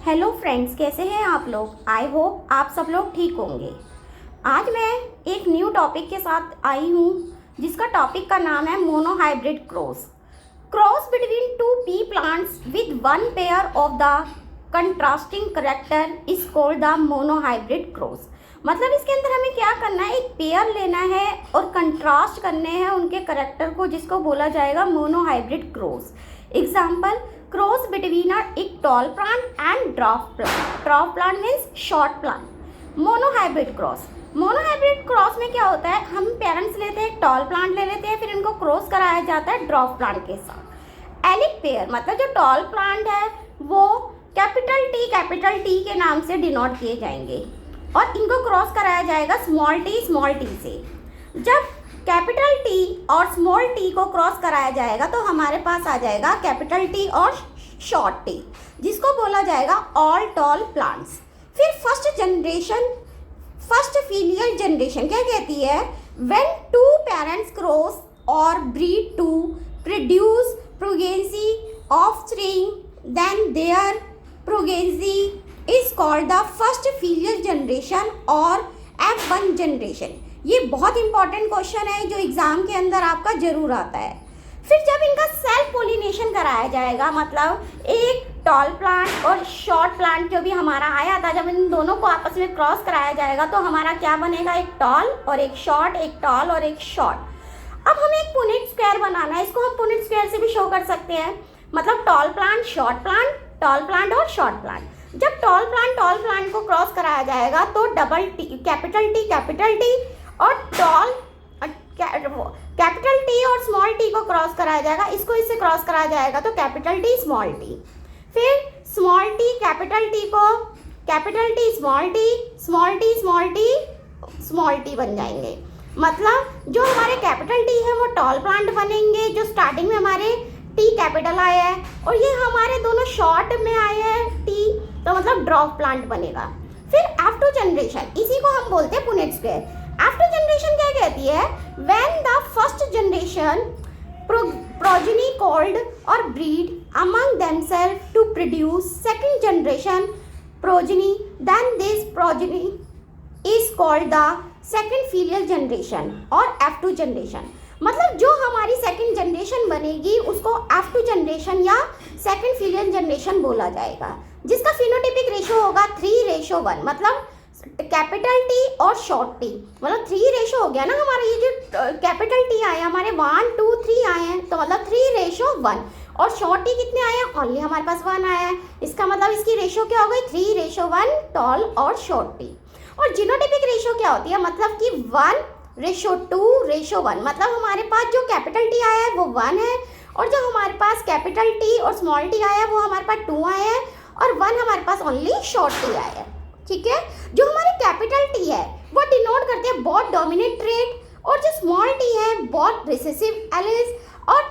Hello friends, कैसे हैं आप लोग। आई होप आप सब लोग ठीक होंगे। आज मैं एक न्यू टॉपिक के साथ आई हूँ जिसका टॉपिक का नाम है monohybrid cross between to P plants with one pair of the contrasting character is called the monohybrid cross. मतलब इसके अंदर हमें क्या करना है, एक पेयर लेना है और कंट्रास्ट करने हैं उनके करेक्टर को, जिसको बोला जाएगा monohybrid cross. Example, cross between एक tall plant and dwarf plant. Dwarf plant means short plant. Monohybrid cross में क्या होता है, हम पेरेंट्स लेते हैं, टॉल प्लांट ले लेते हैं, फिर इनको क्रॉस कराया जाता है ड्वार्फ प्लांट के साथ। एलिक पेयर मतलब जो टॉल प्लांट है वो कैपिटल टी के नाम से डिनोट किए जाएंगे और इनको क्रॉस कराया जाएगा स्मॉल टी से। जब कैपिटल टी और स्मॉल टी को क्रॉस कराया जाएगा तो हमारे पास आ जाएगा कैपिटल टी और शॉर्ट टी, जिसको बोला जाएगा ऑल टॉल प्लांट्स। फिर फर्स्ट फीलियल जनरेशन क्या कहती है, व्हेन टू पेरेंट्स क्रॉस और breed to produce progeny offspring, then their progeny is called the first filial generation और F1 जनरेशन। ये बहुत इंपॉर्टेंट क्वेश्चन है जो एग्जाम के अंदर आपका जरूर आता है। फिर जब इनका सेल्फ पोलिनेशन कराया जाएगा, मतलब एक टॉल प्लांट और शॉर्ट प्लांट जो भी हमारा आया था, जब इन दोनों को आपस में क्रॉस कराया जाएगा तो हमारा क्या बनेगा, एक टॉल और एक शॉर्ट, एक टॉल और एक शॉर्ट। अब हमें एक पुनेट स्क्वायर बनाना है, इसको हम पुनेट स्क्वायर से भी शो कर सकते हैं। मतलब tall plant, short plant, tall plant और शॉर्ट प्लांट। जब टॉल प्लांट को क्रॉस कराया जाएगा तो कैपिटल टी और कैपिटल टी और स्मॉल टी को क्रॉस कराया जाएगा, इसको इससे क्रॉस कराया जाएगा तो कैपिटल टी स्मॉल टी। फिर स्मॉल टी कैपिटल टी को कैपिटल टी स्मॉल टी बन जाएंगे। मतलब जो हमारे कैपिटल टी है वो टॉल प्लांट बनेंगे, जो स्टार्टिंग में हमारे टी कैपिटल आया है, और ये हमारे दोनों शॉर्ट में आए हैं टी, तो मतलब ड्वार्फ प्लांट बनेगा। फिर F2 जनरेशन, इसी को हम बोलते हैं पुनेट स्क्वायर। F2 जनरेशन क्या कहती है, when the first generation progeny called और breed among themselves to produce second generation progeny, then this progeny is called the second filial generation और F2 जनरेशन। मतलब जो हमारी सेकंड जनरेशन बनेगी उसको F2 जनरेशन या सेकंड फीलियल जनरेशन बोला जाएगा, जिसका फिनोटाइपिक रेशो होगा 3:1। मतलब कैपिटल टी और शॉर्ट टी, मतलब 3 रेशो हो गया ना हमारा। ये जो कैपिटल टी आए हमारे 1 2 3 आए हैं, तो मतलब 3:1। और शॉर्ट टी कितने आए हैं, ओनली हमारे पास 1 आया है। इसका मतलब इसकी रेशो क्या हो गई, 3:1 टॉल और शॉर्ट टी। और जीनोटाइपिक रेशो क्या होती है, मतलब कि 1:2:1। मतलब हमारे पास जो कैपिटल टी आया है वो 1 है, और जो हमारे पास कैपिटल टी और स्मॉल टी आया है वो हमारे पास 2 आए हैं, और 1 हमारे पास ओनली शॉर्ट टी आया है। ठीक है, जो हमारी कैपिटल टी है वो डिनोट करते हैं बहुत डोमिनेंट ट्रेट, और जो स्मॉल टी है बहुत रिसेसिव एलिस, और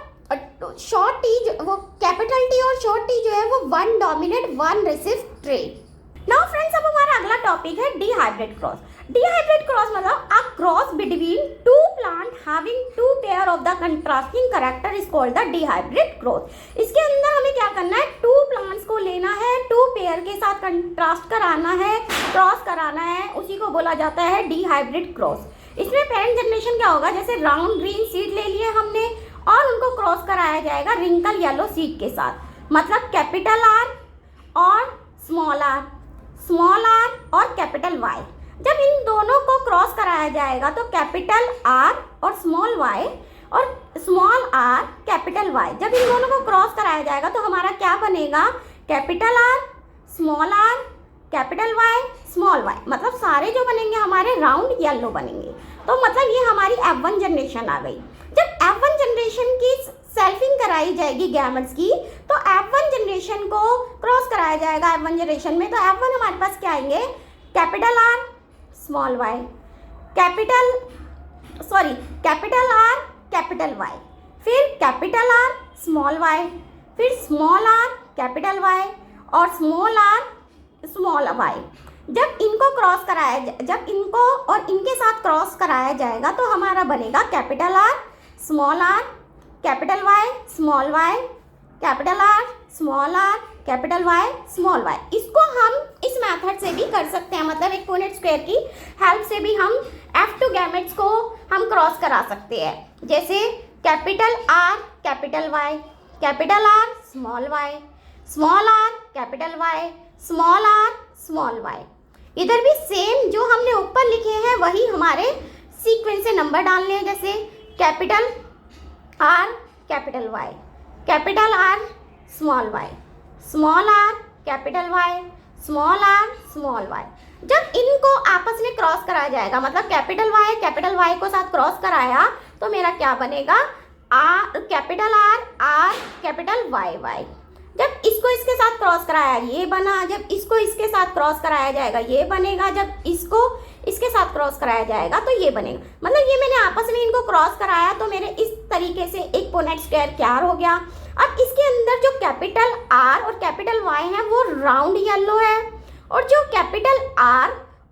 शॉर्ट टी वो कैपिटल टी और शॉर्ट टी जो है वो 1 dominant 1 recessive trait. Now friends, अब हमारा अगला टॉपिक है डिहाइब्रिड क्रॉस। डिहाइब्रिड क्रॉस मतलब a cross between two plant having two pair of the contrasting character is called the dihybrid cross. इसके अंदर हमें क्या करना है, टू प्लांट्स को लेना है, टू पेयर के साथ कंट्रास्ट कराना है, क्रॉस कराना है, उसी को बोला जाता है डिहाइब्रिड क्रॉस। इसमें पेरेंट जनरेशन क्या होगा, जैसे राउंड ग्रीन सीड ले लिए हमने और उनको क्रॉस कराया जाएगा रिंकल येलो सीड के साथ। मतलब कैपिटल आर और स्मॉल आर और कैपिटल वाई। जब इन दोनों को क्रॉस कराया जाएगा तो कैपिटल आर और स्मॉल आर कैपिटल वाई, जब इन दोनों को क्रॉस कराया जाएगा तो हमारा क्या बनेगा, capital R capital Y small Y. मतलब सारे जो बनेंगे हमारे राउंड येलो बनेंगे। तो मतलब ये हमारी F1 जनरेशन आ गई। जब F1 जनरेशन की सेल्फिंग कराई जाएगी गैमेट्स की, तो F1 जनरेशन को क्रॉस कराया जाएगा F1 जनरेशन में, तो F1 हमारे पास क्या आएंगे, capital R small Y, capital R capital Y, फिर कैपिटल आर स्मॉल वाई, फिर स्मॉल आर कैपिटल वाई और स्मॉल आर स्मॉल वाई। जब इनको और इनके साथ क्रॉस कराया जाएगा तो हमारा बनेगा capital R capital Y small Y, capital R small R capital Y small Y. इसको हम इस मेथड से भी कर सकते हैं, मतलब एक पुनेट स्क्वायर की हेल्प से भी हम F2 गैमेट्स को हम क्रॉस करा सकते हैं। जैसे capital R capital Y, capital R small y, small r capital Y, small r small y। इधर भी सेम जो हमने ऊपर लिखे हैं वही हमारे सीक्वेंस से नंबर डालने हैं। जैसे capital R capital Y, capital R small y, small r capital Y, small r small y। जब इनको आपस में क्रॉस कराया जाएगा, मतलब कैपिटल Y को साथ क्रॉस कराया तो मेरा क्या बनेगा, कैपिटल R कैपिटल Y। जब इसको इसके साथ क्रॉस कराया ये बना, जब इसको इसके साथ क्रॉस कराया जाएगा ये बनेगा, जब इसको इसके साथ क्रॉस कराया जाएगा तो ये बनेगा। मतलब ये मैंने आपस में इनको क्रॉस कराया तो मेरे इस तरीके से एक पुनेट स्क्वायर तैयार हो गया। अब इसके अंदर जो कैपिटल R और कैपिटल Y है वो राउंड येलो है, और जो कैपिटल R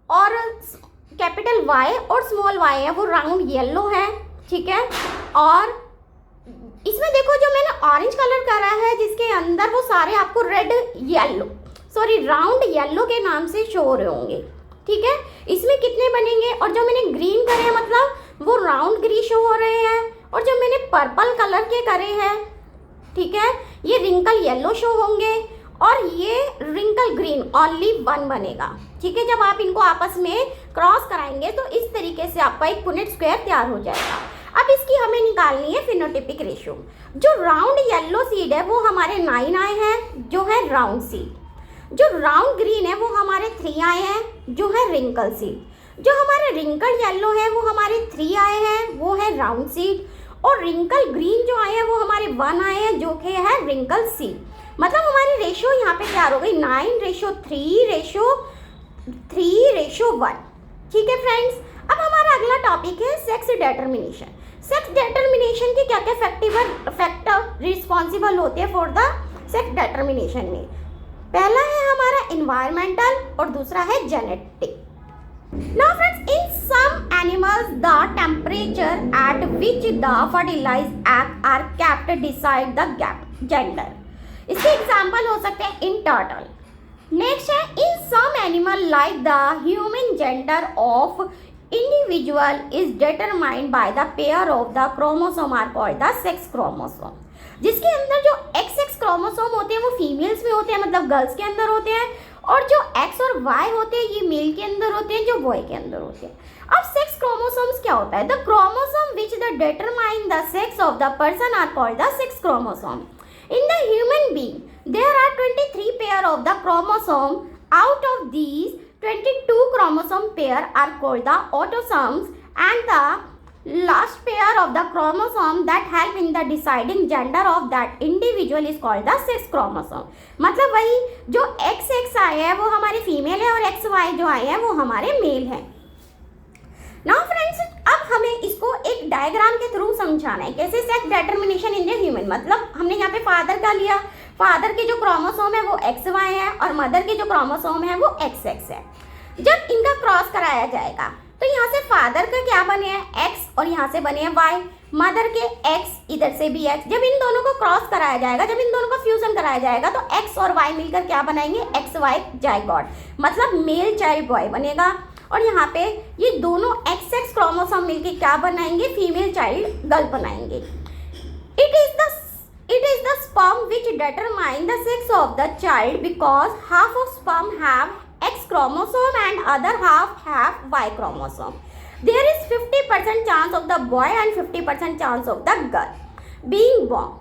और कैपिटल Y और स्मॉल y है वो राउंड येलो है, ठीक है। और इसमें देखो जो मैंने ऑरेंज कलर करा है जिसके अंदर वो सारे आपको राउंड येलो के नाम से शो हो रहे होंगे, ठीक है। इसमें कितने बनेंगे, और जो मैंने ग्रीन करे हैं मतलब वो राउंड ग्रीन शो हो रहे हैं, और जो मैंने पर्पल कलर के करे हैं, ठीक है, ये रिंकल येलो शो होंगे, और ये रिंकल ग्रीन ओनली 1 बनेगा, ठीक है। जब आप इनको आपस में क्रॉस कराएंगे तो इस तरीके से आपका एक पुनेट स्क्वायर तैयार हो जाएगा। अब इसकी हमें निकालनी है फिनोटिपिक रेशियो। जो राउंड येलो सीड है वो हमारे 9 आए हैं, जो है राउंड सीड। जो राउंड ग्रीन है वो हमारे 3 आए हैं, जो है रिंकल सीड। जो हमारे रिंकल येलो है वो हमारे 3 आए हैं, वो है राउंड सीड। और रिंकल ग्रीन जो आए हैं वो हमारे 1 आए हैं, जो कि है रिंकल सीड। मतलब हमारी रेशियो यहाँ पे तैयार हो गई 9:3:1, ठीक है फ्रेंड्स। अब हमारा अगला टॉपिक है सेक्स डिटर्मिनेशन। सेक्स डिटर्मिनेशन के क्या क्या फैक्टर रिस्पॉन्सिबल होते हैं फॉर द सेक्स डिटर्मिनेशन में। पहला है हमारा एनवायरमेंटल और दूसरा है genetic. Now friends, in some animals the temperature at which the fertilized egg are kept decide the gender. इसके एग्जाम्पल हो सकते हैं इन टर्टल। नेक्स्ट है in some animal like the human gender of individual is determined by the pair of the chromosome are called the sex chromosome. जिसके अंदर जो XX chromosome होते हैं वो फीमेल्स में होते हैं, मतलब गर्ल्स के अंदर होते हैं, और जो X और Y होते हैं ये मेल के अंदर होते हैं, जो बॉय के अंदर होते हैं। अब सेक्स क्रोमोसोम्स क्या होता है, the chromosome which the determine the sex of the person are called the sex chromosome. In the human being, there are 23 pair of the chromosome. Out of these, 22 chromosome pair are called the autosomes, and the last pair of the chromosome that help in the deciding gender of that individual is called the sex chromosome. मतलब वही जो XX आए हैं वो हमारे female है, और XY जो आए हैं वो हमारे मेल है। नाउ फ्रेंड्स, अब हमें इसको एक डायग्राम के थ्रू समझाना है कैसे sex determination in the human. मतलब हमने यहाँ पे फादर का लिया, फादर के जो क्रोमोसोम है वो XY है, और मदर के जो क्रोमोसोम है वो XX है। जब इनका क्रॉस कराया जाएगा तो यहाँ से फादर का क्या बने हैं X, और यहाँ से बने हैं Y। मदर के X, इधर से भी X। जब इन दोनों को क्रॉस कराया जाएगा, जब इन दोनों का फ्यूजन कराया जाएगा तो X और Y मिलकर क्या बनाएंगे, XY जाइगोट, मतलब मेल चाइल्ड बॉय बनेगा। और यहाँ पे ये दोनों XX क्रोमोसोम मिलके क्या बनाएंगे, फीमेल चाइल्ड गर्ल बनाएंगे। It is the sperm which determine the sex of the child because half of sperm have X chromosome and other half have Y chromosome. There is 50% chance of the boy and 50% chance of the girl being born.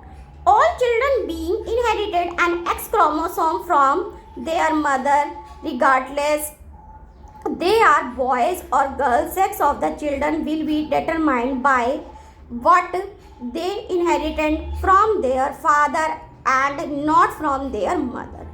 All children being inherited an X chromosome from their mother regardless they are boys or girls. Sex of the children will be determined by what they inherited from their father and not from their mother.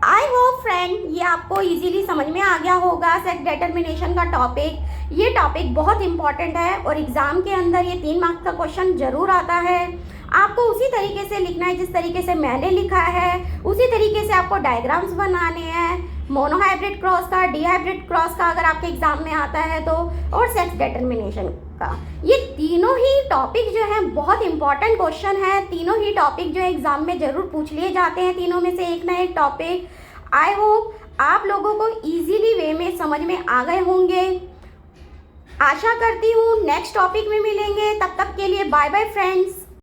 I hope friend ये आपको easily समझ में आ गया होगा sex determination का topic. ये topic बहुत important है और एग्ज़ाम के अंदर ये 3 मार्क्स का क्वेश्चन ज़रूर आता है। आपको उसी तरीके से लिखना है जिस तरीके से मैंने लिखा है, उसी तरीके से आपको डायग्राम्स बनाने हैं। मोनोहाइब्रिड क्रॉस का, डीहाइब्रिड क्रॉस का अगर आपके एग्जाम में आता है तो, और सेक्स डिटर्मिनेशन का। ये तीनों ही टॉपिक जो है बहुत इंपॉर्टेंट क्वेश्चन है, तीनों ही टॉपिक जो है एग्जाम में जरूर पूछ लिए जाते हैं, तीनों में से एक ना एक टॉपिक। आई होप आप लोगों को इजीली वे में समझ में आ गए होंगे। आशा करती हूँ नेक्स्ट टॉपिक में मिलेंगे, तब तक के लिए बाय बाय फ्रेंड्स।